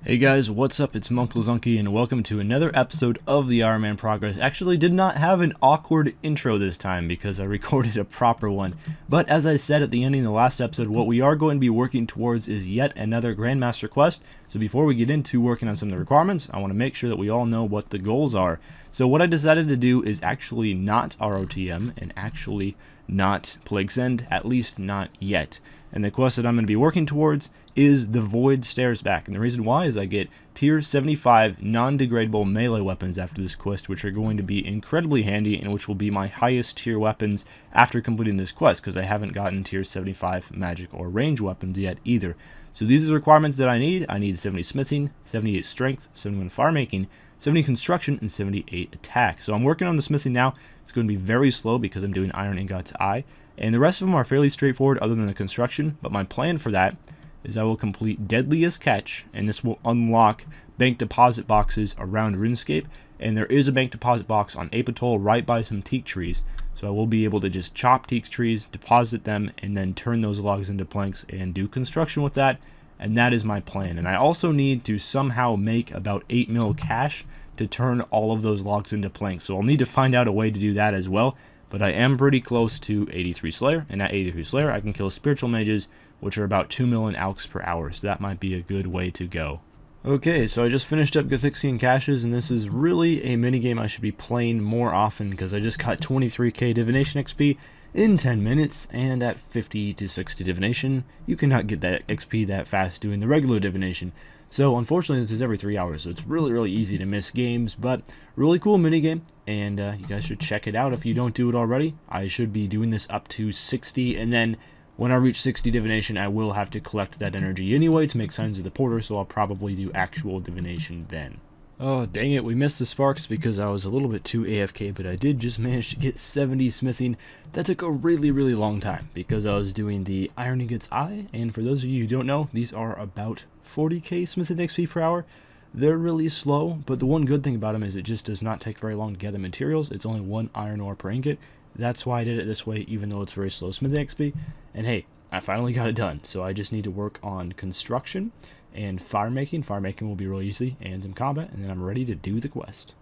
Hey guys, what's up? It's munclesonkey and welcome to another episode of the Ironman Progress. Actually did not have an awkward intro this time because I recorded a proper one. But as I said at the ending of the last episode, what we are going to be working towards is yet another grandmaster quest. So before we get into working on some of the requirements, I want to make sure that we all know what the goals are. So what I decided to do is actually not ROTM and actually not Plague's End, at least not yet. And the quest that I'm going to be working towards is the Void Stares Back. And the reason why is I get tier 75 non-degradable melee weapons after this quest, which are going to be incredibly handy and which will be my highest tier weapons after completing this quest, because I haven't gotten tier 75 magic or range weapons yet either. So these are the requirements that I need. I need 70 smithing, 78 strength, 71 firemaking, 70 construction, and 78 attack. So I'm working on the smithing now. It's going to be very slow because I'm doing iron ingots eye. And the rest of them are fairly straightforward other than the construction, but my plan for that is I will complete Deadliest Catch, and this will unlock bank deposit boxes around Runescape, and there is a bank deposit box on Apatol right by some teak trees, so I will be able to just chop teak trees, deposit them, and then turn those logs into planks and do construction with that, and that is my plan. And I also need to somehow make about 8 mil cash to turn all of those logs into planks, so I'll need to find out a way to do that as well. But I am pretty close to 83 Slayer, and at 83 Slayer I can kill spiritual mages, which are about 2 million alks per hour, so that might be a good way to go. Okay, so I just finished up Gathixian Caches, and this is really a minigame I should be playing more often, because I just got 23k Divination XP in 10 minutes, and at 50 to 60 Divination, you cannot get that XP that fast doing the regular Divination. So unfortunately this is every 3 hours, so it's really easy to miss games, but really cool minigame, and you guys should check it out if you don't do it already. I should be doing this up to 60, and then when I reach 60 divination I will have to collect that energy anyway to make Signs of the Porter, so I'll probably do actual divination then. Oh dang it, we missed the sparks because I was a little bit too AFK, but I did just manage to get 70 smithing. That took a really long time because I was doing the Iron Ingots Eye, and for those of you who don't know, these are about 40k smithing XP per hour. They're really slow, but the one good thing about them is it just does not take very long to gather materials. It's only 1 iron ore per ingot. That's why I did it this way, even though it's very slow smithing XP. And hey, I finally got it done, so I just need to work on construction and firemaking. Firemaking will be real easy, and some combat, and then I'm ready to do the quest.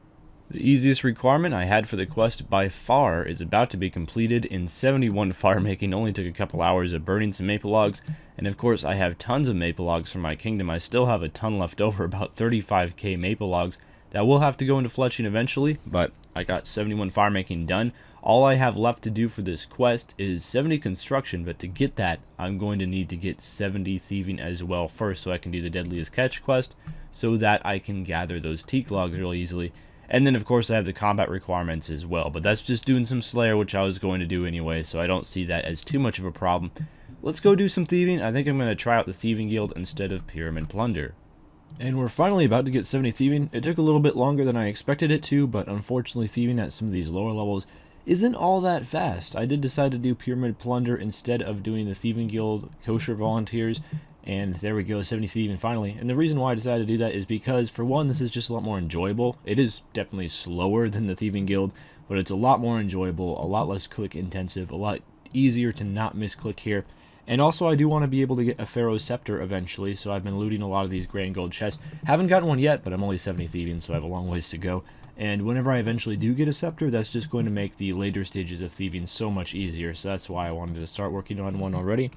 The easiest requirement I had for the quest by far is about to be completed in 71 firemaking. Only took a couple hours of burning some maple logs, and of course I have tons of maple logs from my kingdom. I still have a ton left over, about 35k maple logs that will have to go into fletching eventually, but I got 71 firemaking done. All I have left to do for this quest is 70 construction, but to get that I'm going to need to get 70 thieving as well first, so I can do the Deadliest Catch quest, so that I can gather those teak logs really easily. And then of course I have the combat requirements as well, but that's just doing some Slayer, which I was going to do anyway, so I don't see that as too much of a problem. Let's go do some thieving. I think I'm going to try out the Thieving guild instead of Pyramid Plunder. And we're finally about to get 70 thieving. It took a little bit longer than I expected it to, but unfortunately thieving at some of these lower levels isn't all that fast. I did decide to do Pyramid Plunder instead of doing the Thieving guild kosher volunteers. And there we go, 70 thieving finally. And the reason why I decided to do that is because, for one, this is just a lot more enjoyable. It is definitely slower than the Thieving guild, but it's a lot more enjoyable, a lot less click intensive, a lot easier to not misclick here. And also I do want to be able to get a Pharaoh's Scepter eventually, so I've been looting a lot of these grand gold chests. Haven't gotten one yet, but I'm only 70 thieving, so I have a long ways to go. And whenever I eventually do get a scepter, that's just going to make the later stages of thieving so much easier, so that's why I wanted to start working on one already.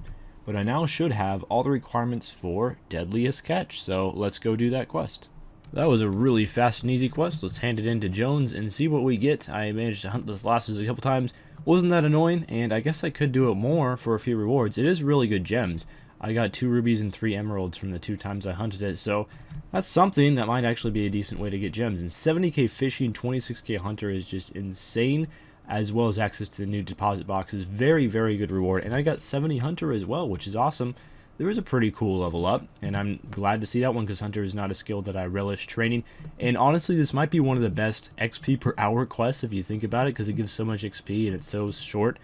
But I now should have all the requirements for Deadliest Catch, so let's go do that quest. That was a really fast and easy quest. Let's hand it in to Jones and see what we get. I managed to hunt the lasses a couple times. Wasn't that annoying, and I guess I could do it more for a few rewards. It is really good gems. I got 2 rubies and 3 emeralds from the 2 times I hunted it, so that's something that might actually be a decent way to get gems. And 70k fishing, 26k hunter is just insane, as well as access to the new deposit boxes. Very good reward, and I got 70 hunter as well, which is awesome. There is a pretty cool level up, and I'm glad to see that one because hunter is not a skill that I relish training. And honestly, this might be one of the best XP per hour quests if you think about it, because it gives so much XP and it's so short.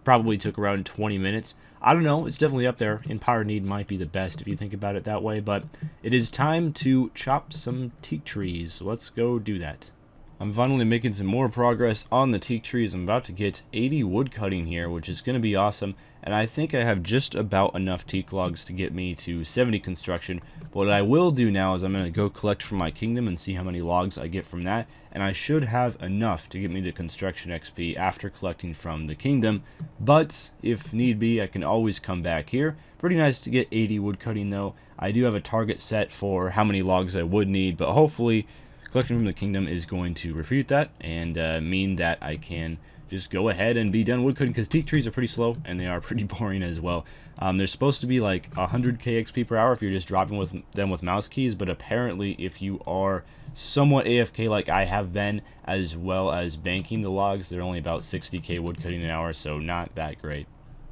Probably took around 20 minutes. I don't know, it's definitely up there. Empire Need might be the best if you think about it that way, but it is time to chop some teak trees. So let's go do that. I'm finally making some more progress on the teak trees. I'm about to get 80 woodcutting here, which is going to be awesome. And I think I have just about enough teak logs to get me to 70 construction. But what I will do now is I'm going to go collect from my kingdom and see how many logs I get from that. And I should have enough to get me the construction XP after collecting from the kingdom. But if need be, I can always come back here. Pretty nice to get 80 woodcutting though. I do have a target set for how many logs I would need, but hopefully collecting from the kingdom is going to refute that and mean that I can just go ahead and be done woodcutting, because teak trees are pretty slow and they are pretty boring as well. They're supposed to be like 100k XP per hour if you're just dropping them with mouse keys, but apparently if you are somewhat AFK like I have been, as well as banking the logs, they're only about 60k woodcutting an hour, so not that great.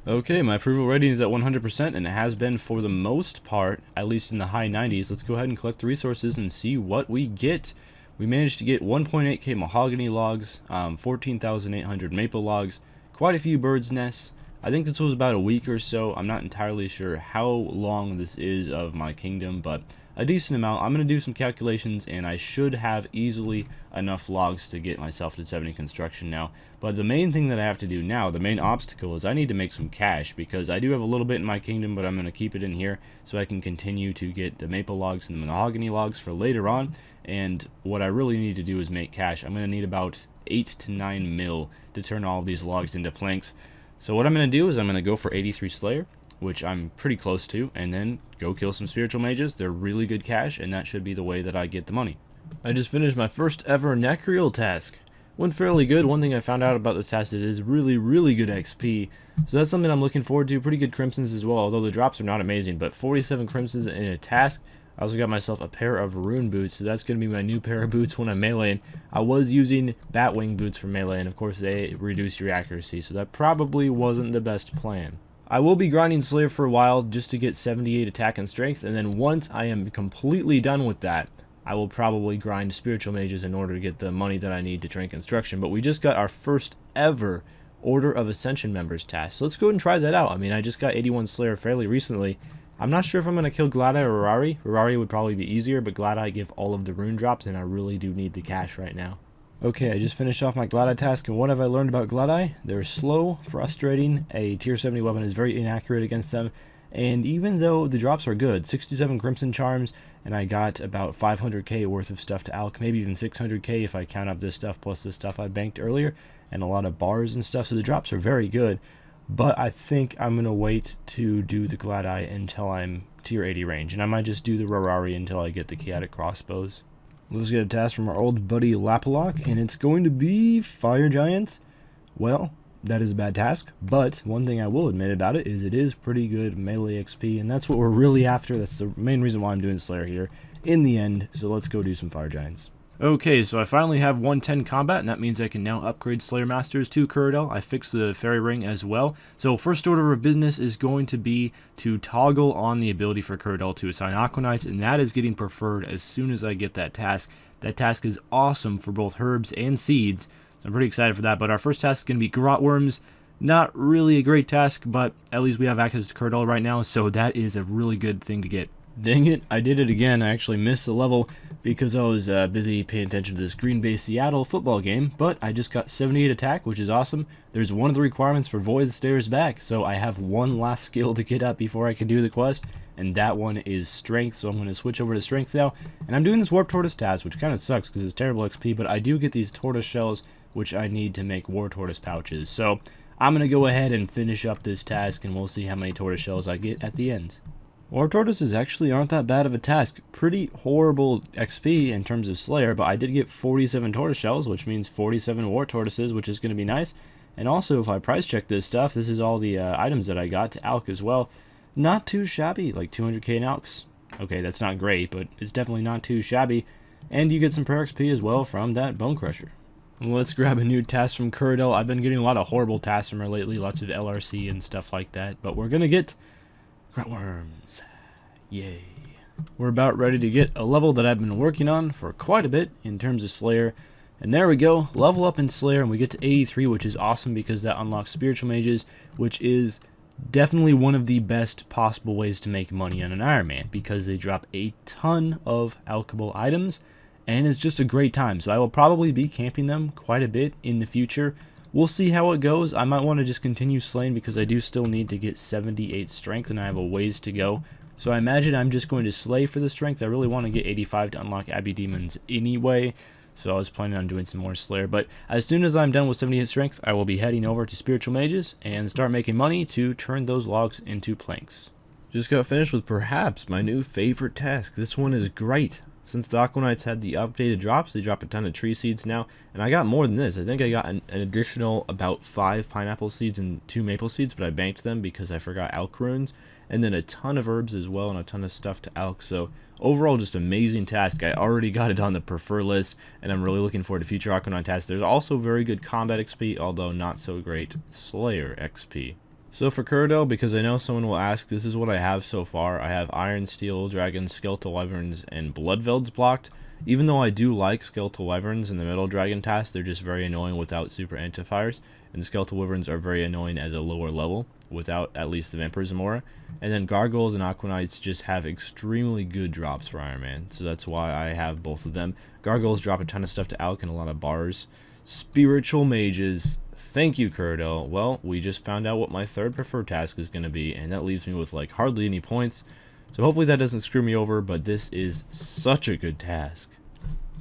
Okay, my approval rating is at 100%, and it has been for the most part, at least in the high 90s. Let's go ahead and collect the resources and see what we get. We managed to get 1.8k mahogany logs, 14,800 maple logs, quite a few birds' nests. I think this was about a week or so. I'm not entirely sure how long this is of my kingdom, but a decent amount. I'm going to do some calculations, and I should have easily enough logs to get myself to 70 construction now. But the main thing that I have to do now, the main obstacle, is I need to make some cash, because I do have a little bit in my kingdom, but I'm going to keep it in here so I can continue to get the maple logs and the mahogany logs for later on. And what I really need to do is make cash. I'm going to need about 8 to 9 mil to turn all of these logs into planks. So what I'm going to do is I'm going to go for 83 Slayer, which I'm pretty close to, and then go kill some spiritual mages. They're really good cash, and that should be the way that I get the money. I just finished my first ever Necreal task. Went fairly good. One thing I found out about this task is it is really good XP. So that's something I'm looking forward to. Pretty good crimsons as well, although the drops are not amazing, but 47 crimsons in a task. I also got myself a pair of rune boots, so that's going to be my new pair of boots when I'm meleeing. I was using batwing boots for melee, and of course they reduce your accuracy, so that probably wasn't the best plan. I will be grinding Slayer for a while just to get 78 attack and strength, and then once I am completely done with that, I will probably grind spiritual mages in order to get the money that I need to train construction. But we just got our first ever Order of Ascension members task, so let's go ahead and try that out. I mean, I just got 81 Slayer fairly recently. I'm not sure if I'm going to kill Gladeye or Rarari. Rarari would probably be easier, but Gladeye give all of the rune drops, and I really do need the cash right now. Okay, I just finished off my Gladeye task, and what have I learned about Gladeye? They're slow, frustrating, a tier 70 weapon is very inaccurate against them, and even though the drops are good, 67 Crimson Charms, and I got about 500k worth of stuff to alch, maybe even 600k if I count up this stuff plus the stuff I banked earlier, and a lot of bars and stuff, so the drops are very good. But I think I'm going to wait to do the Gladeye until I'm tier 80 range. And I might just do the Rarari until I get the Chaotic Crossbows. Let's get a task from our old buddy Lapalok. And it's going to be Fire Giants. Well, that is a bad task. But one thing I will admit about it is pretty good melee XP. And that's what we're really after. That's the main reason why I'm doing Slayer here in the end. So let's go do some Fire Giants. Okay, so I finally have 110 combat, and that means I can now upgrade Slayer Masters to Cyrodiil. I fixed the Fairy Ring as well. So first order of business is going to be to toggle on the ability for Cyrodiil to assign Aquanites, and that is getting preferred as soon as I get that task. That task is awesome for both herbs and seeds, so I'm pretty excited for that. But our first task is going to be Garrote Worms. Not really a great task, but at least we have access to Cyrodiil right now, so that is a really good thing to get. Dang it, I did it again. I actually missed a level because I was busy paying attention to this Green Bay Seattle football game, but I just got 78 attack, which is awesome. There's one of the requirements for Void Stairs back, so I have one last skill to get up before I can do the quest, and that one is Strength, so I'm going to switch over to Strength now. And I'm doing this Warp Tortoise task, which kind of sucks because it's terrible XP, but I do get these tortoise shells, which I need to make War Tortoise pouches. So I'm going to go ahead and finish up this task, and we'll see how many tortoise shells I get at the end. War Tortoises actually aren't that bad of a task. Pretty horrible XP in terms of Slayer, but I did get 47 tortoise shells, which means 47 War Tortoises, which is going to be nice. And also, if I price check this stuff, this is all the items that I got to alch as well. Not too shabby, like 200k in alchs. Okay, that's not great, but it's definitely not too shabby. And you get some prayer XP as well from that Bone Crusher. Let's grab a new task from Cyrodiil. I've been getting a lot of horrible tasks from her lately, lots of LRC and stuff like that, but we're going to get Garrote Worms. Yay. We're about ready to get a level that I've been working on for quite a bit in terms of Slayer. And there we go, level up in Slayer, and we get to 83, which is awesome because that unlocks Spiritual Mages, which is definitely one of the best possible ways to make money on an Ironman because they drop a ton of alchable items. and it's just a great time. So I will probably be camping them quite a bit in the future. We'll see how it goes. I might want to just continue slaying because I do still need to get 78 strength and I have a ways to go. So I imagine I'm just going to slay for the strength. I really want to get 85 to unlock Abbey Demons anyway. So I was planning on doing some more Slayer. But as soon as I'm done with 78 strength, I will be heading over to Spiritual Mages and start making money to turn those logs into planks. Just got finished with perhaps my new favorite task. This one is great. Since the Aquanites had the updated drops, they drop a ton of tree seeds now, and I got more than this. I think I got an additional about 5 pineapple seeds and 2 maple seeds, but I banked them because I forgot elk runes, and then a ton of herbs as well, and a ton of stuff to elk. So overall, just amazing task. I already got it on the prefer list, and I'm really looking forward to future Aquanite tasks. There's also very good combat XP, although not so great Slayer XP. So for Kurdo, because I know someone will ask, this is what I have so far. I have Iron, Steel, Dragon, Skeletal Wyverns, and Bloodvelds blocked. Even though I do like Skeletal Wyverns in the Metal Dragon task, they're just very annoying without super antifires. And the Skeletal Wyverns are very annoying as a lower level, without at least the Vampire Zamora. And then Gargoyles and Aquanites just have extremely good drops for Iron Man, so that's why I have both of them. Gargoyles drop a ton of stuff to Alk and a lot of bars. Spiritual Mages. Thank you, Kurdo. Well, we just found out what my third preferred task is going to be, and that leaves me with like hardly any points. So hopefully that doesn't screw me over, but this is such a good task.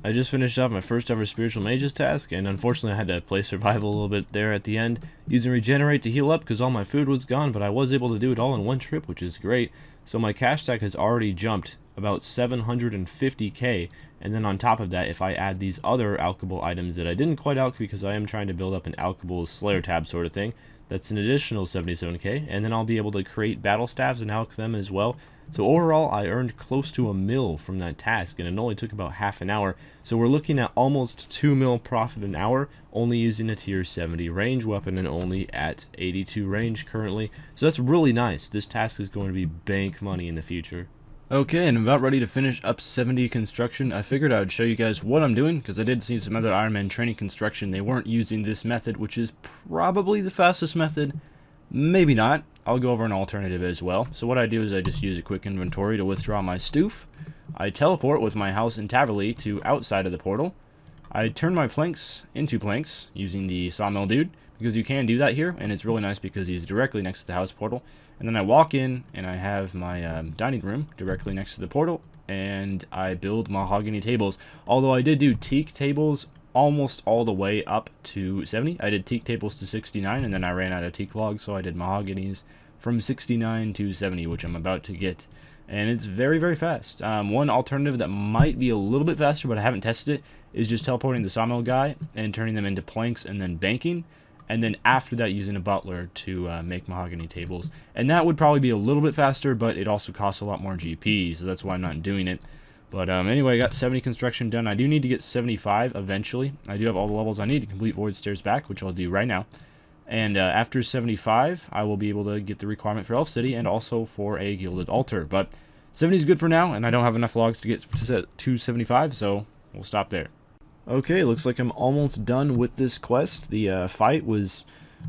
I just finished off my first ever Spiritual Mages task, and unfortunately I had to play survival a little bit there at the end, using Regenerate to heal up because all my food was gone, but I was able to do it all in one trip, which is great. So my cash stack has already jumped about 750k, and then on top of that, if I add these other alchable items that I didn't quite alch because I am trying to build up an alchable Slayer tab sort of thing, that's an additional 77k, and then I'll be able to create battle staves and alch them as well. So overall, I earned close to a mil from that task, and it only took about half an hour. So we're looking at almost 2 mil profit an hour, only using a tier 70 range weapon and only at 82 range currently. So that's really nice. This task is going to be bank money in the future. Okay, and I'm about ready to finish up 70 construction. I figured I would show you guys what I'm doing, because I did see some other Ironman training construction. They weren't using this method, which is probably the fastest method. Maybe not. I'll go over an alternative as well. So what I do is I just use a quick inventory to withdraw my stoof. I teleport with my house in Taverley to outside of the portal. I turn my planks into planks using the sawmill dude, because you can do that here, and it's really nice because he's directly next to the house portal. And then I walk in, and I have my dining room directly next to the portal, and I build mahogany tables. Although I did do teak tables almost all the way up to 70. I did teak tables to 69, and then I ran out of teak logs, so I did mahoganies from 69 to 70, which I'm about to get. And it's very, very fast. One alternative that might be a little bit faster, but I haven't tested it, is just teleporting the sawmill guy and turning them into planks and then banking. And then after that, using a butler to make mahogany tables. And that would probably be a little bit faster, but it also costs a lot more GP, so that's why I'm not doing it. But anyway, I got 70 construction done. I do need to get 75 eventually. I do have all the levels I need to complete Void Stairs back, which I'll do right now. And after 75, I will be able to get the requirement for Elf City and also for a Gilded Altar. But 70 is good for now, and I don't have enough logs to get to 75, so we'll stop there. Okay, looks like I'm almost done with this quest. The fight was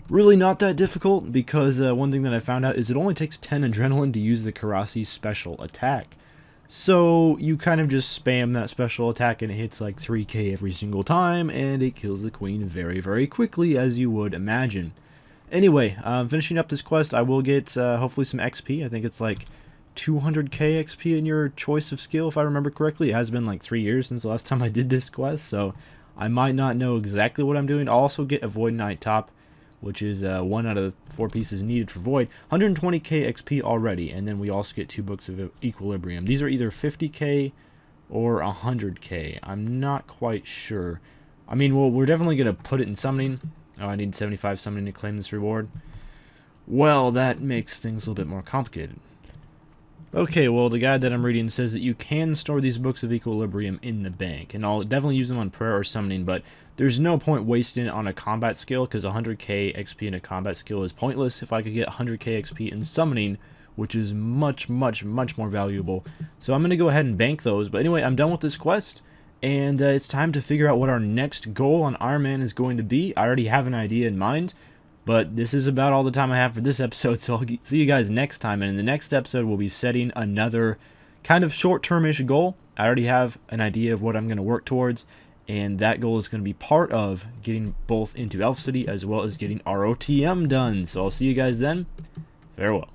really not that difficult because one thing that I found out is it only takes 10 adrenaline to use the Karasi special attack. So you kind of just spam that special attack and it hits like 3k every single time, and it kills the queen very, very quickly, as you would imagine. Anyway, finishing up this quest, I will get hopefully some XP. I think it's like 200k XP in your choice of skill, if I remember correctly. It has been like 3 years since the last time I did this quest, so I might not know exactly what I'm doing. I'll also get a Void Knight top, which is 1 out of 4 pieces needed for Void. 120k XP already, and then we also get 2 books of Equilibrium. These are either 50k or 100k. I'm not quite sure. I mean, well, we're definitely going to put it in summoning. Oh, I need 75 summoning to claim this reward. Well, that makes things a little bit more complicated. Okay, well, the guide that I'm reading says that you can store these books of Equilibrium in the bank, and I'll definitely use them on prayer or summoning, but there's no point wasting it on a combat skill, because 100k XP in a combat skill is pointless if I could get 100k XP in summoning, which is much, much, much more valuable. So I'm going to go ahead and bank those, but anyway, I'm done with this quest, and it's time to figure out what our next goal on Ironman is going to be. I already have an idea in mind, but this is about all the time I have for this episode, so I'll see you guys next time. And in the next episode, we'll be setting another kind of short-term-ish goal. I already have an idea of what I'm going to work towards, and that goal is going to be part of getting both into Elf City as well as getting ROTM done. So I'll see you guys then. Farewell.